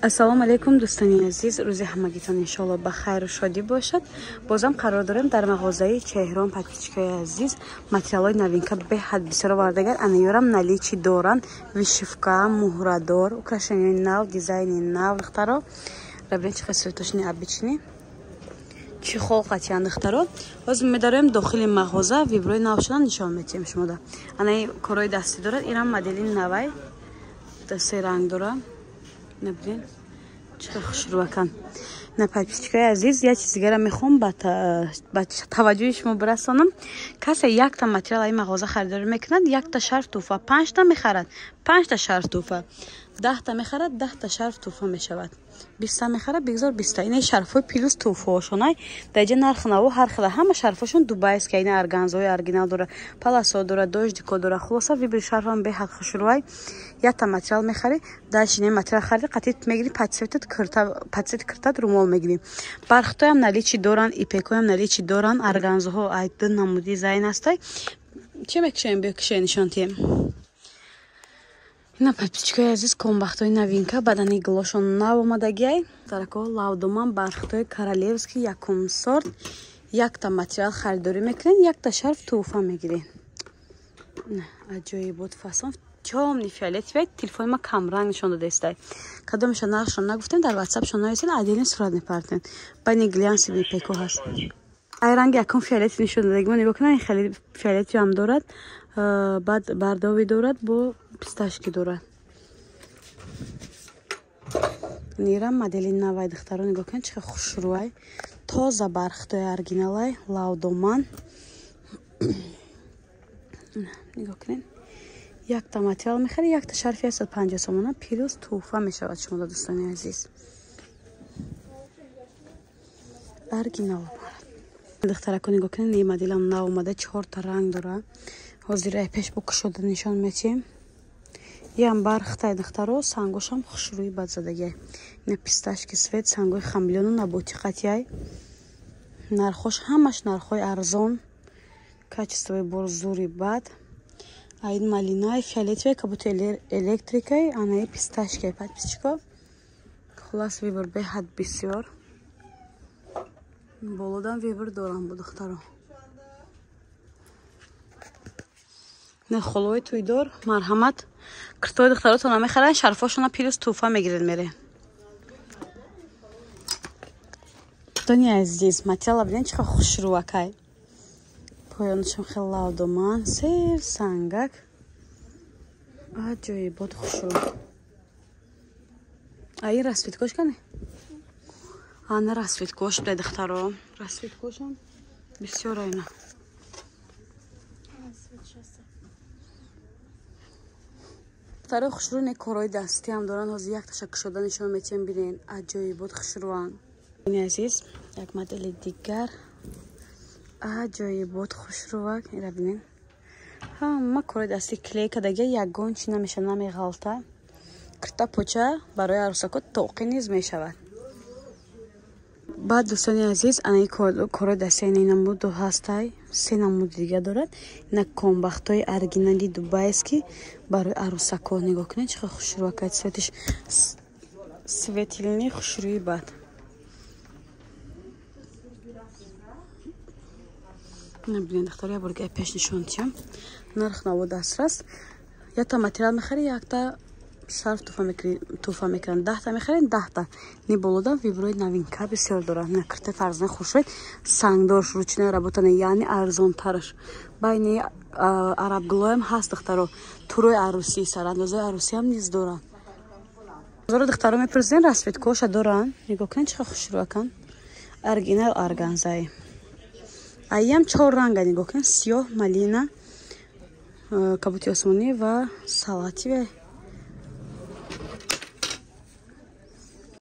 ассалому алейкум дӯстони азиз, рӯзи ҳамагитон иншоалло ба хайру шодӣ бошад. Бозам қарор дорем дар мағозаи Чеҳрон подписчикои азиз материалои новинка беҳад бисёр овардагар. Ана ёрам наличи доран вишивка, муҳрадор, украшенияи нав, дизайни нав духтаро. Рабин чӣ хисветошни обични чӣ холқати андухтаро. Ҳозир медарем дохили мағоза виброи нав шуда нишон метиҳем шумода. Ана корои дастӣ дорад. Инам модели навай се ранг дора. Набин чиқар хушрӯакан. На подписчикои азиз, я чизи дигара мехоҳам ба таваҷҷӯҳи шумо бирасонам. Касе якта материал ай мағоза харидорӣ мекунад, якта шарф туҳфа, 5 та мехарад, 5 та шарф туҳфа, 10 та мехарад, 10 та шарф туҳфа мешавад. 20 та мехарад, бигзор 20 та. Ина шарфҳои плюс туҳфаошонай даҷа нарх наво ҳар хела ҳама шарфошон дубайская, ина органзои оригинал дора, паласо дора, дождико дора. Хулоса вибри шарфам беҳад хушрӯай. Якта материал мехари, дашине материал хариди қатит мегири, подсветит киртад румол мегири. Бархтоям наличи доран, ипекоям наличи доран, органзоҳо айдин намуд дизайн астай. Чӣ мекушаем бекушаем нишонтием. Ина подписчикои азиз комбахтои новинка бадани глошон нав омадагиай. Тарако лавдоман бархтои королевский якум сорт. Якта материал харидорӣ мекунед, якта шарф туҳфа мегиред. Аҷоибот фасон чомни фиолетовый, телефони ма камранг нишон додестай. Кадомиша нархшон нагуфтем, дар WhatsApp-шон нависед, отдельно сурат мепартен. Байни глянси бипеко ҳаст. Ай ранги якум фиолетови нишон додаги мо нигоҳ кунед, хеле фиолетови ҳам дорад, баъд бардови дорад, бо писташки дорад. Нирам модели навай духтаро нигоҳ кунед, чиқар хушрӯай. Тоза бархтои оригиналай, лавдоман. Нигоҳ кунед. Якта материал мехари, якта шарфи 150 сомона плюс туҳфа мешавад шумо дӯстони азиз. Оригинал. Духтарако нигоҳ кунед, ин моделам нав омада, 4 та ранг дора. Ҳозир ай пеш бо кушода нишон метиҳем. Ям бархтай духтаро, сангошам хушрӯи бадзадагиай. Ина писташки свет, сангои хамлёну наботи қатияй. Нархош ҳамаш нархҳои арзон. Качествои борзури бад. Айн малинаи фиолетовый, кабути электрикай, анаи писташкай подписчико. Хулас вибр беҳад бисёр. Болодан вибр дорам бо духтаро. Не холои туйдор, марҳамат. Киртои духтаротон намехаран, шарфошона плюс туҳфа мегиред мере. Дони азиз, материал бинед чиқар хушрӯакай. Поёнашон хел лавдоман, сер сангак. Аҷоибот хушрӯ. Ай расветкош кане? Ана расветкош бде духтаро. Расветкошам бисёр айна. Духтаро хушрӯ не корои дастӣ ҳам доран. Ҳозир якта кушода нишон метиҳем бинед. Аҷоибот хушрӯан. Ин азиз, як модели дигар. Аҷоибот хушрӯак. Ира бинед. Ҳама корои дастӣ клейка даги ягон чи намеша, намеғалта. Кирта поча барои арӯсако тоқӣ низ мешавад. Баъд дӯстони азиз, анаи корои дастии ин намуд ҳастай, се намуди дига дорад. Ина комбахтои оригинали дубайский барои арӯсако нигоҳ кунед, чиқар хушрӯакай. Цветиш светилни хушрӯи бад. Набинед духтаро я борга пеш нишонтиям. Нарх наво дастрас. Якта материал мехари, якта шарф туҳфа мекунанд. 10 та мехаред, 10 та. Ни болодан виброи новинка бисёр дорад. На кирте фарзан хушрӯй, сангдош, ручной работа, яъни арзонтараш. Байни арабглоям ҳаст духтаро. Турои арӯсӣ, сарандозои арӯсиам низ дорад. Зора духтаро мепурсиден, расветкоша доран. Нигоҳ кунед, чиқар хушрӯакан. Оригинал органзаи. Айям 4 ранга нигоҳ кунед, сиёҳ, малина, кабути осмонӣ ва салативе.